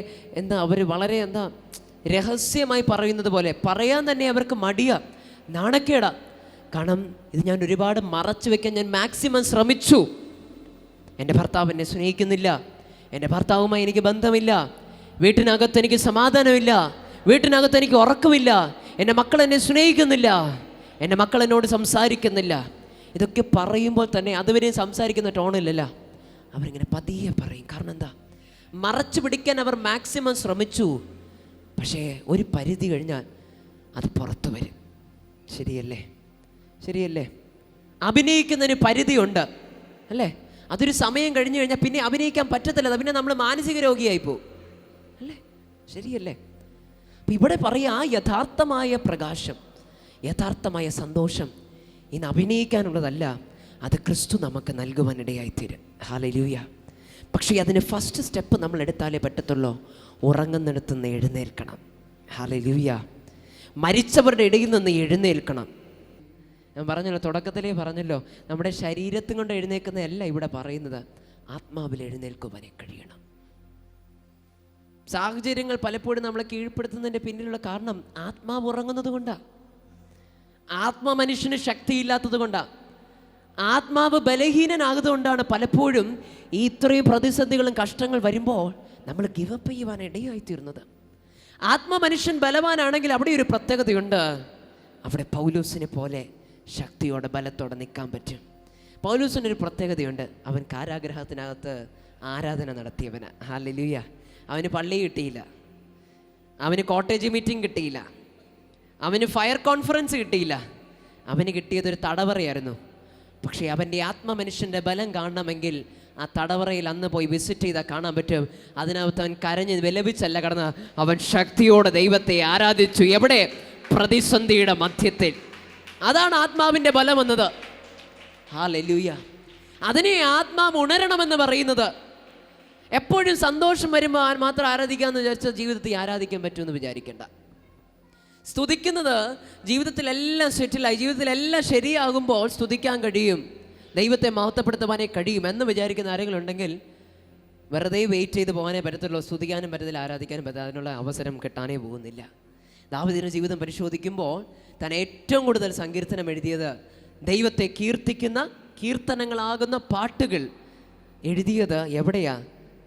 രഹസ്യമായി പറയുന്നത് പോലെ പറയാൻ തന്നെ അവർക്ക് മടിയാ, നാണക്കേടാ. കാരണം ഇത് ഞാൻ ഒരുപാട് മറച്ചു വെക്കാൻ ഞാൻ മാക്സിമം ശ്രമിച്ചു. എൻ്റെ ഭർത്താവ് എന്നെ സ്നേഹിക്കുന്നില്ല, എൻ്റെ ഭർത്താവുമായി എനിക്ക് ബന്ധമില്ല, വീട്ടിനകത്ത് എനിക്ക് സമാധാനമില്ല, വീട്ടിനകത്ത് എനിക്ക് ഉറക്കമില്ല, എൻ്റെ മക്കൾ എന്നെ സ്നേഹിക്കുന്നില്ല, എൻ്റെ മക്കൾ എന്നോട് സംസാരിക്കുന്നില്ല. ഇതൊക്കെ പറയുമ്പോൾ തന്നെ അതുവരെയും സംസാരിക്കുന്ന ടോണില്ലല്ല, അവരിങ്ങനെ പതിയെ പറയും. കാരണം എന്താ? മറച്ചു പിടിക്കാൻ അവർ മാക്സിമം ശ്രമിച്ചു. പക്ഷേ ഒരു പരിധി കഴിഞ്ഞാൽ അത് പുറത്തു വരും. ശരിയല്ലേ? അഭിനയിക്കുന്നതിന് പരിധിയുണ്ട് അല്ലേ? അതൊരു സമയം കഴിഞ്ഞു കഴിഞ്ഞാൽ പിന്നെ അഭിനയിക്കാൻ പറ്റത്തില്ല. പിന്നെ നമ്മൾ മാനസിക രോഗിയായി പോകും. ശരിയല്ലേ? അപ്പം ഇവിടെ പറയാ, ആ യഥാർത്ഥമായ പ്രകാശം, യഥാർത്ഥമായ സന്തോഷം ഇന്ന് അഭിനയിക്കാനുള്ളതല്ല, അത് ക്രിസ്തു നമുക്ക് നൽകുവാനിടയായിത്തീരും. ഹല്ലേലൂയ. പക്ഷേ അതിന് ഫസ്റ്റ് സ്റ്റെപ്പ് നമ്മൾ എടുത്താലേ പറ്റത്തുള്ളൂ. ഉറങ്ങുന്നിടത്തു നിന്ന് എഴുന്നേൽക്കണം. ഹല്ലേലൂയ. മരിച്ചവരുടെ ഇടയിൽ നിന്ന് എഴുന്നേൽക്കണം. ഞാൻ പറഞ്ഞല്ലോ, തുടക്കത്തിലേ പറഞ്ഞല്ലോ, നമ്മുടെ ശരീരത്തും കൊണ്ട് എഴുന്നേൽക്കുന്നതല്ല ഇവിടെ പറയുന്നത്, ആത്മാവിൽ എഴുന്നേൽക്കുവാനേ കഴിയണം. സാഹചര്യങ്ങൾ പലപ്പോഴും നമ്മളെ കീഴ്പ്പെടുത്തുന്നതിൻ്റെ പിന്നിലുള്ള കാരണം ആത്മാവ് ഉറങ്ങുന്നത് കൊണ്ടാണ്. ആത്മമനുഷ്യന് ശക്തിയില്ലാത്തത് കൊണ്ടാണ്, ആത്മാവ് ബലഹീനനാകുന്നതുകൊണ്ടാണ് പലപ്പോഴും ഈ ഇത്രയും പ്രതിസന്ധികളും കഷ്ടങ്ങൾ വരുമ്പോൾ നമ്മൾ ഗിവപ്പ് ചെയ്യുവാൻ ഇടയായിത്തീരുന്നത്. ആത്മമനുഷ്യൻ ബലവാനാണെങ്കിൽ അവിടെ ഒരു പ്രത്യേകതയുണ്ട്. അവിടെ പൗലോസിനെ പോലെ ശക്തിയോടെ ബലത്തോടെ നിൽക്കാൻ പറ്റും. പൗലോസിനൊരു പ്രത്യേകതയുണ്ട്. അവൻ കാരാഗ്രഹത്തിനകത്ത് ആരാധന നടത്തിയവന്. ഹല്ലേലൂയ. അവന് പള്ളി കിട്ടിയില്ല, അവന് കോട്ടേജ് മീറ്റിംഗ് കിട്ടിയില്ല, അവന് ഫയർ കോൺഫറൻസ് കിട്ടിയില്ല, അവന് കിട്ടിയതൊരു തടവറയായിരുന്നു. പക്ഷേ അവൻ്റെ ആത്മമനുഷ്യൻ്റെ ബലം കാണണമെങ്കിൽ ആ തടവറയിൽ അന്ന് പോയി വിസിറ്റ് ചെയ്താൽ കാണാൻ പറ്റും. അതിനകത്ത് അവൻ കരഞ്ഞ് വിലപിച്ചല്ല കടന്ന്, അവൻ ശക്തിയോടെ ദൈവത്തെ ആരാധിച്ചു. എവിടെ? പ്രതിസന്ധിയുടെ മധ്യത്തിൽ. അതാണ് ആത്മാവിൻ്റെ ബലം എന്നത്. ഹല്ലേലൂയ. അതിനെ ആത്മാവ് ഉണരണമെന്ന് പറയുന്നത്. എപ്പോഴും സന്തോഷം വരുമ്പോൾ മാത്രം ആരാധിക്കാമെന്ന് വിചാരിച്ചാൽ ജീവിതത്തിൽ ആരാധിക്കാൻ പറ്റുമെന്ന് വിചാരിക്കേണ്ട. സ്തുതിക്കുന്നത് ജീവിതത്തിലെല്ലാം സെറ്റിലായി, ജീവിതത്തിലെല്ലാം ശരിയാകുമ്പോൾ സ്തുതിക്കാൻ കഴിയും, ദൈവത്തെ മഹത്വപ്പെടുത്തുവാനേ കഴിയും എന്ന് വിചാരിക്കുന്ന ആരെങ്കിലും ഉണ്ടെങ്കിൽ വെറുതെ വെയിറ്റ് ചെയ്ത് പോകാനേ പറ്റത്തുള്ളൂ. സ്തുതിക്കാനും പറ്റത്തില്ല, ആരാധിക്കാനും പറ്റില്ല, അതിനുള്ള അവസരം കിട്ടാനേ പോകുന്നില്ല. ദാവീദിന്റെ ജീവിതം പരിശോധിക്കുമ്പോൾ താൻ ഏറ്റവും കൂടുതൽ സങ്കീർത്തനം എഴുതിയത്, ദൈവത്തെ കീർത്തിക്കുന്ന കീർത്തനങ്ങളാകുന്ന പാട്ടുകൾ എഴുതിയത് എവിടെയാ?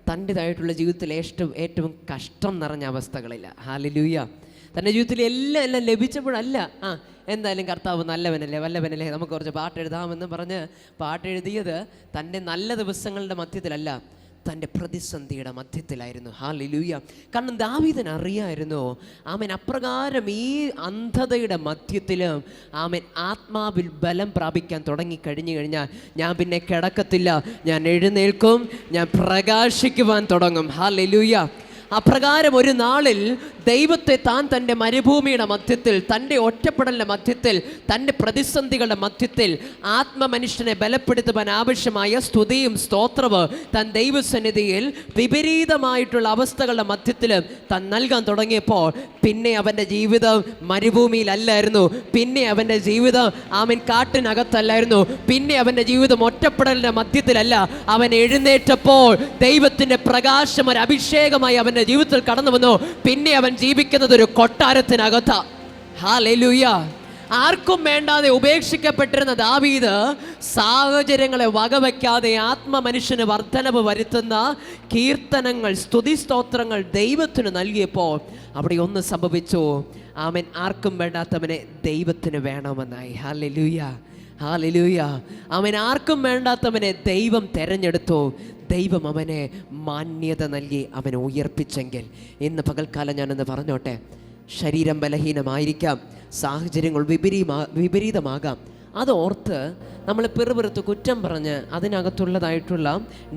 തൻ്റെതായിട്ടുള്ള ജീവിതത്തിൽ ഏറ്റവും കഷ്ടം നിറഞ്ഞ അവസ്ഥകളില്ല. ഹല്ലേലൂയ. തൻ്റെ ജീവിതത്തിൽ എല്ലാം ലഭിച്ചപ്പോഴല്ല, എന്തായാലും കർത്താവ് നല്ലവനല്ലേ വല്ലവനല്ലേ നമുക്ക് കുറച്ച് പാട്ടെഴുതാമെന്ന് പറഞ്ഞ് പാട്ടെഴുതിയത് തൻ്റെ നല്ല ദിവസങ്ങളുടെ മധ്യത്തിലല്ല, തൻ്റെ പ്രതിസന്ധിയുടെ മധ്യത്തിലായിരുന്നു. ഹല്ലേലൂയ. കാരണം ദാവീദിന് അറിയായിരുന്നു, ആമേൻ, അപ്രകാരം ഈ അന്ധതയുടെ മധ്യത്തിലും ആമേൻ ആത്മാവിൽ ബലം പ്രാപിക്കാൻ തുടങ്ങിക്കഴിഞ്ഞു കഴിഞ്ഞാൽ ഞാൻ പിന്നെ കിടക്കത്തില്ല, ഞാൻ എഴുന്നേൽക്കും, ഞാൻ പ്രകാശിക്കുവാൻ തുടങ്ങും. ഹല്ലേലൂയ. അപ്രകാരം ഒരു നാളിൽ ദൈവത്തെ താൻ തൻ്റെ മരുഭൂമിയുടെ മധ്യത്തിൽ, തൻ്റെ ഒറ്റപ്പെടലിൻ്റെ മധ്യത്തിൽ, തൻ്റെ പ്രതിസന്ധികളുടെ മധ്യത്തിൽ ആത്മമനുഷ്യനെ ബലപ്പെടുത്തുവാൻ ആവശ്യമായ സ്തുതിയും സ്തോത്രവും താൻ ദൈവസന്നിധിയിൽ വിപരീതമായിട്ടുള്ള അവസ്ഥകളുടെ മധ്യത്തിൽ താൻ നൽകാൻ തുടങ്ങിയപ്പോൾ പിന്നെ അവൻ്റെ ജീവിതം മരുഭൂമിയിലല്ലായിരുന്നു, പിന്നെ അവൻ്റെ ജീവിതം ആമേൻ കാട്ടിനകത്തല്ലായിരുന്നു, പിന്നെ അവൻ്റെ ജീവിതം ഒറ്റപ്പെടലിൻ്റെ മധ്യത്തിലല്ല. അവൻ എഴുന്നേറ്റപ്പോൾ ദൈവത്തിൻ്റെ പ്രകാശം ഒരു അഭിഷേകമായി അവൻ്റെ ജീവിതത്തിൽ കടന്നു വന്നു. പിന്നെ അവൻ ജീവിക്കുന്നത് ഒരു കൊട്ടാരത്തിനകത്താ. ഹല്ലേലൂയ. ആർക്കും വേണ്ടാതെ ഉപേക്ഷിക്കപ്പെട്ടിരുന്ന ദാവീദ് സാഹചര്യങ്ങളെ വകവയ്ക്കാതെ ആത്മമനുഷ്യന് വർധനവ് വരുത്തുന്ന കീർത്തനങ്ങൾ, സ്തുതിസ്തോത്രങ്ങൾ ദൈവത്തിന് നൽകിയപ്പോൾ അവിടെ ഒന്ന് സംഭവിച്ചു. ആമേൻ, ആർക്കും വേണ്ടാത്തവനെ ദൈവത്തിന് വേണമെന്നായി. ഹല്ലേലൂയ. ഹല്ലേലൂയ. അവൻ ആർക്കും വേണ്ടാത്തവനെ ദൈവം തെരഞ്ഞെടുത്തു. ദൈവം അവനെ മാന്യത നൽകി അവനെ ഉയർപ്പിച്ചെങ്കിൽ ഇന്ന് പകൽക്കാലം ഞാനെന്ന് പറഞ്ഞോട്ടെ, ശരീരം ബലഹീനമായിരിക്കാം, സാഹചര്യങ്ങൾ വിപരീതമാകാം, അതോർത്ത് നമ്മൾ പിറുപിറുത്ത് കുറ്റം പറഞ്ഞ് അതിനകത്തുള്ളതായിട്ടുള്ള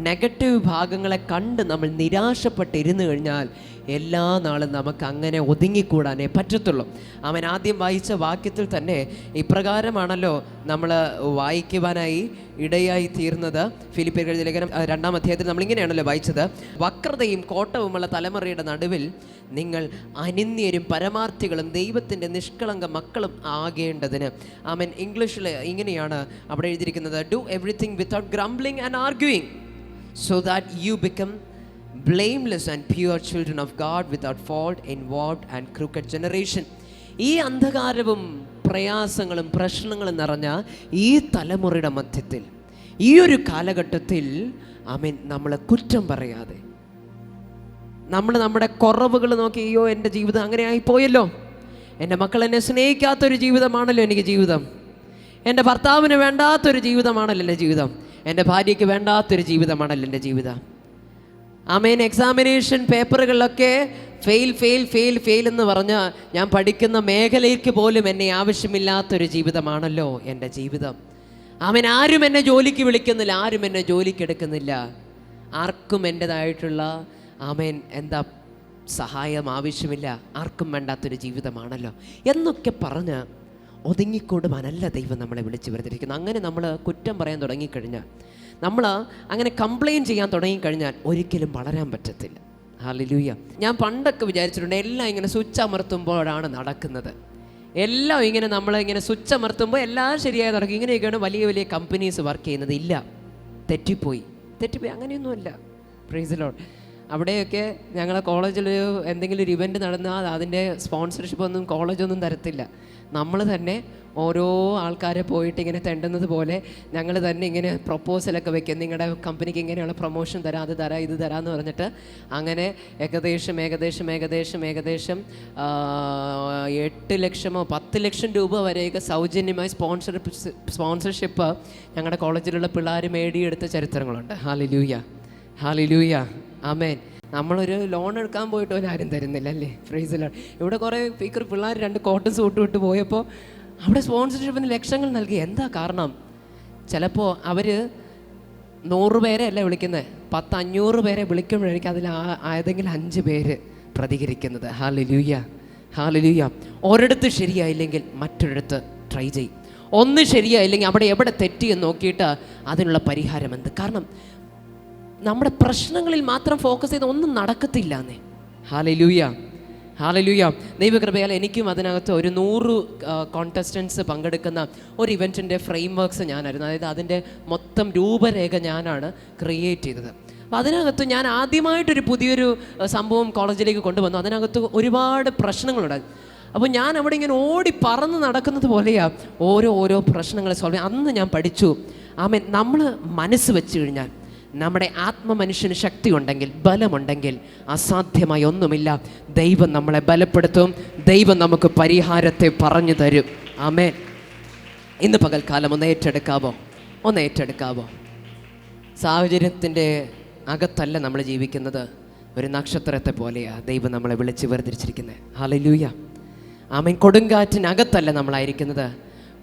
നെഗറ്റീവ് ഭാഗങ്ങളെ കണ്ട് നമ്മൾ നിരാശപ്പെട്ടിരുന്നു കഴിഞ്ഞാൽ എല്ലാ നാളും നമുക്ക് അങ്ങനെ ഒതുങ്ങിക്കൂടാനേ പറ്റത്തുള്ളൂ. അവൻ ആദ്യം വായിച്ച വാക്യത്തിൽ തന്നെ ഇപ്രകാരമാണല്ലോ നമ്മൾ വായിക്കുവാനായി ഇടയായി തീർന്നത്. ഫിലിപ്പിയർ എഴുതിയ ലേഖനം 2-ാം അധ്യായത്തിൽ നമ്മളിങ്ങനെയാണല്ലോ വായിച്ചത്, വക്രതയും കോട്ടവുമുള്ള തലമുറയുടെ നടുവിൽ നിങ്ങൾ അനിന്യരും പരമാർത്ഥികളും ദൈവത്തിൻ്റെ നിഷ്കളങ്ക മക്കളും ആകേണ്ടതിന്. ആമേൻ. ഇംഗ്ലീഷിൽ ഇങ്ങനെയാണ് അവിടെ എഴുതിയിരിക്കുന്നത്, do everything without grumbling and arguing so that you become blameless and pure children of God without fault in warped and crooked generation. ഈ അന്ധകാരവും പ്രയാസങ്ങളും പ്രശ്നങ്ങളും നിറഞ്ഞ ഈ തലമുറയുടെ മധ്യത്തിൽ, ഈ ഒരു കാലഘട്ടത്തിൽ ആമേൻ, നമ്മളെ കുറ്റം പറയാതെ, നമ്മൾ നമ്മുടെ കുറവുകൾ നോക്കി, അയ്യോ എൻ്റെ ജീവിതം അങ്ങനെ ആയിപ്പോയല്ലോ, എൻ്റെ മക്കൾ എന്നെ സ്നേഹിക്കാത്തൊരു ജീവിതമാണല്ലോ എനിക്ക് ജീവിതം, എൻ്റെ ഭർത്താവിന് വേണ്ടാത്തൊരു ജീവിതമാണല്ലോ എൻ്റെ ജീവിതം, എൻ്റെ ഭാര്യയ്ക്ക് വേണ്ടാത്തൊരു ജീവിതമാണല്ലോ എൻ്റെ ജീവിതം. ആമേൻ. എക്സാമിനേഷൻ പേപ്പറുകളിലൊക്കെ ഫെയിൽ എന്ന് പറഞ്ഞാൽ ഞാൻ പഠിക്കുന്ന മേഖലയ്ക്ക് പോലും എന്നെ ആവശ്യമില്ലാത്തൊരു ജീവിതമാണല്ലോ എൻ്റെ ജീവിതം. ആമേൻ. ആരും എന്നെ ജോലിക്ക് വിളിക്കുന്നില്ല, ആരും എന്നെ ജോലിക്ക് എടുക്കുന്നില്ല, ആർക്കും എൻ്റെതായിട്ടുള്ള ആമേൻ എന്താ സഹായം ആവശ്യമില്ല, ആർക്കും വേണ്ടാത്തൊരു ജീവിതമാണല്ലോ എന്നൊക്കെ പറഞ്ഞ് ഒതുങ്ങിക്കൂടുവാനല്ല ദൈവം നമ്മളെ വിളിച്ച് വരുത്തിയിരിക്കുന്നത്. അങ്ങനെ നമ്മൾ കുറ്റം പറയാൻ തുടങ്ങിക്കഴിഞ്ഞാൽ, നമ്മൾ അങ്ങനെ കംപ്ലയിൻറ്റ് ചെയ്യാൻ തുടങ്ങിക്കഴിഞ്ഞാൽ ഒരിക്കലും വളരാൻ പറ്റത്തില്ല. ഹല്ലേലൂയ. ഞാൻ പണ്ടൊക്കെ വിചാരിച്ചിട്ടുണ്ട് എല്ലാം ഇങ്ങനെ സ്വിച്ച് അമർത്തുമ്പോഴാണ് നടക്കുന്നത്, എല്ലാം ഇങ്ങനെ നമ്മളിങ്ങനെ സ്വിച്ച് അമർത്തുമ്പോൾ എല്ലാം ശരിയായി നടക്കും. ഇങ്ങനെയൊക്കെയാണ് വലിയ വലിയ കമ്പനീസ് വർക്ക് ചെയ്യുന്നത്. ഇല്ല, തെറ്റിപ്പോയി. അങ്ങനെയൊന്നുമല്ല. Praise the Lord. അവിടെയൊക്കെ ഞങ്ങളെ കോളേജിൽ എന്തെങ്കിലും ഒരു ഇവൻറ്റ് നടന്നാൽ അതിൻ്റെ സ്പോൺസർഷിപ്പ് ഒന്നും കോളേജൊന്നും തരത്തില്ല. നമ്മൾ തന്നെ ഓരോ ആൾക്കാരെ പോയിട്ട് ഇങ്ങനെ തെണ്ടുന്നത് പോലെ ഞങ്ങൾ തന്നെ ഇങ്ങനെ പ്രൊപ്പോസലൊക്കെ വെക്കും. നിങ്ങളുടെ കമ്പനിക്ക് ഇങ്ങനെയുള്ള പ്രൊമോഷൻ തരാം, അത് തരാം, ഇത് തരാമെന്ന് പറഞ്ഞിട്ട് അങ്ങനെ ഏകദേശം 8 ലക്ഷമോ 10 ലക്ഷം രൂപ വരെയൊക്കെ സൗജന്യമായി സ്പോൺസർഷിപ്പ് ഞങ്ങളുടെ കോളേജിലുള്ള പിള്ളേർ മേടിയെടുത്ത ചരിത്രങ്ങളുണ്ട്. ഹല്ലേലൂയ, ഹല്ലേലൂയ, ആമേൻ. നമ്മളൊരു ലോൺ എടുക്കാൻ പോയിട്ട് പോലും ആരും തരുന്നില്ല അല്ലേ? Praise the Lord. ഇവിടെ കുറേ പിള്ളേർ 2 കോട്ടൺ സൂട്ട് വിട്ട് പോയപ്പോൾ അവിടെ സ്പോൺസർഷിപ്പിന് ലക്ഷങ്ങൾ നൽകി. എന്താ കാരണം? ചിലപ്പോൾ അവർ 100 പേരെ അല്ല വിളിക്കുന്നത്, 500 പേരെ വിളിക്കുമ്പോഴായിരിക്കും അതിൽ ഏതെങ്കിലും 5 പേര് പ്രതികരിക്കുന്നത്. Hallelujah, hallelujah. ഒരിടത്ത് ശരിയായില്ലെങ്കിൽ മറ്റൊരിടത്ത് ട്രൈ ചെയ്യും. ഒന്ന് ശരിയായില്ലെങ്കിൽ അവിടെ എവിടെ തെറ്റിയെന്ന് നോക്കിയിട്ട് അതിനുള്ള പരിഹാരം എന്ത്? കാരണം നമ്മുടെ പ്രശ്നങ്ങളിൽ മാത്രം ഫോക്കസ് ചെയ്ത് ഒന്നും നടക്കത്തില്ല എന്നേ. Hallelujah, hallelujah. ദൈവകൃപയാൽ എനിക്കും അതിനകത്ത് ഒരു 100 കോൺടെസ്റ്റൻസ് പങ്കെടുക്കുന്ന ഒരു ഇവൻറ്റിൻ്റെ ഫ്രെയിം വർക്ക്സ് ഞാനായിരുന്നു. അതായത് അതിൻ്റെ മൊത്തം രൂപരേഖ ഞാനാണ് ക്രിയേറ്റ് ചെയ്തത്. അപ്പോൾ അതിനകത്ത് ഞാൻ ആദ്യമായിട്ടൊരു പുതിയൊരു സംഭവം കോളേജിലേക്ക് കൊണ്ടുവന്നു. അതിനകത്ത് ഒരുപാട് പ്രശ്നങ്ങളുണ്ടായി. അപ്പോൾ ഞാൻ അവിടെ ഇങ്ങനെ ഓടി പറന്ന് നടക്കുന്നത് പോലെയാണ് ഓരോ പ്രശ്നങ്ങൾ സോൾവ് ചെയ്യാൻ. അന്ന് ഞാൻ പഠിച്ചു, ആമേൻ, നമ്മൾ മനസ്സ് വെച്ച് കഴിഞ്ഞാൽ, നമ്മുടെ ആത്മമനുഷ്യന് ശക്തി ഉണ്ടെങ്കിൽ, ബലമുണ്ടെങ്കിൽ അസാധ്യമായി ഒന്നുമില്ല. ദൈവം നമ്മളെ ബലപ്പെടുത്തും, ദൈവം നമുക്ക് പരിഹാരത്തെ പറഞ്ഞു തരും. ആമേൻ. ഇന്ന് പകൽക്കാലം ഒന്ന് ഏറ്റെടുക്കാവോ? സാഹചര്യത്തിൻ്റെ അകത്തല്ല നമ്മൾ ജീവിക്കുന്നത്, ഒരു നക്ഷത്രത്തെ പോലെയാണ് ദൈവം നമ്മളെ വിളിച്ച് വേർതിരിച്ചിരിക്കുന്നത്. ഹല്ലേലൂയ, ആമേൻ. കൊടുങ്കാറ്റിനകത്തല്ല നമ്മളായിരിക്കുന്നത്,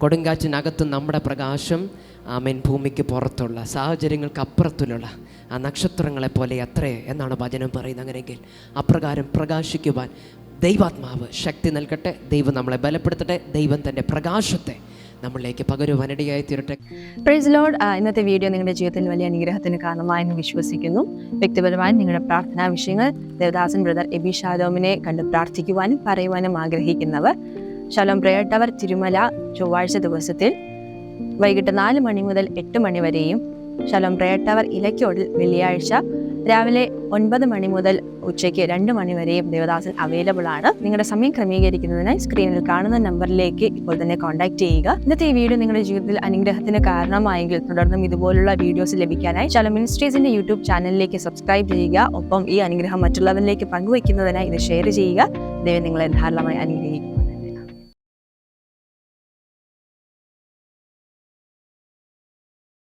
കൊടുങ്കാറ്റിനകത്ത് നമ്മുടെ പ്രകാശം, ആമേൻ, ഭൂമിക്ക് പുറത്തുള്ള സാഹചര്യങ്ങൾക്ക് അപ്പുറത്തുള്ള ആ നക്ഷത്രങ്ങളെ പോലെ അത്രേ എന്നാണ് വചനം പറയുന്നത്. അങ്ങനെയെങ്കിൽ അപ്രകാരം പ്രകാശിക്കുവാൻ ദൈവാത്മാവ് ശക്തി നൽകട്ടെ. ദൈവം നമ്മളെ ബലപ്പെടുത്തട്ടെ. ദൈവം തൻ്റെ പ്രകാശത്തെ നമ്മളിലേക്ക് പകരുവാനിടയായി തീരട്ടെ. Praise Lord. ഇന്നത്തെ വീഡിയോ നിങ്ങളുടെ ജീവിതത്തിൽ വലിയ അനുഗ്രഹത്തിന് കാരണമായെന്ന് വിശ്വസിക്കുന്നു. വ്യക്തിപരമായി നിങ്ങളുടെ പ്രാർത്ഥനാ വിഷയങ്ങൾ ദേവദാസൻ ബ്രദർ എബി ഷാലോമിനെ കണ്ട് പ്രാർത്ഥിക്കുവാനും പറയുവാനും ആഗ്രഹിക്കുന്നവർ ശലോം പ്രയർ ടവർ തിരുമല ചൊവ്വാഴ്ച ദിവസത്തിൽ വൈകിട്ട് 4 മണി മുതൽ 8 മണി വരെയും, ശലോം പ്രയർ ടവർ ഇലക്കോടിൽ വെള്ളിയാഴ്ച രാവിലെ 9 മണി മുതൽ ഉച്ചയ്ക്ക് 2 മണി വരെയും ദേവദാസൻ അവൈലബിൾ ആണ്. നിങ്ങളുടെ സമയം ക്രമീകരിക്കുന്നതിനായി സ്ക്രീനിൽ കാണുന്ന നമ്പറിലേക്ക് ഇപ്പോൾ തന്നെ കോൺടാക്ട് ചെയ്യുക. ഇന്നത്തെ ഈ വീഡിയോ നിങ്ങളുടെ ജീവിതത്തിൽ അനുഗ്രഹത്തിന് കാരണമായെങ്കിൽ തുടർന്നും ഇതുപോലുള്ള വീഡിയോസ് ലഭിക്കാനായി ശലോം മിനിസ്ട്രീസിന്റെ യൂട്യൂബ് ചാനലിലേക്ക് സബ്സ്ക്രൈബ് ചെയ്യുക. ഒപ്പം ഈ അനുഗ്രഹം മറ്റുള്ളവരിലേക്ക് പങ്കുവയ്ക്കുന്നതിനായി ഇത് ഷെയർ ചെയ്യുക. ദൈവം നിങ്ങളെ ധാരാളമായി അനുഗ്രഹിക്കും.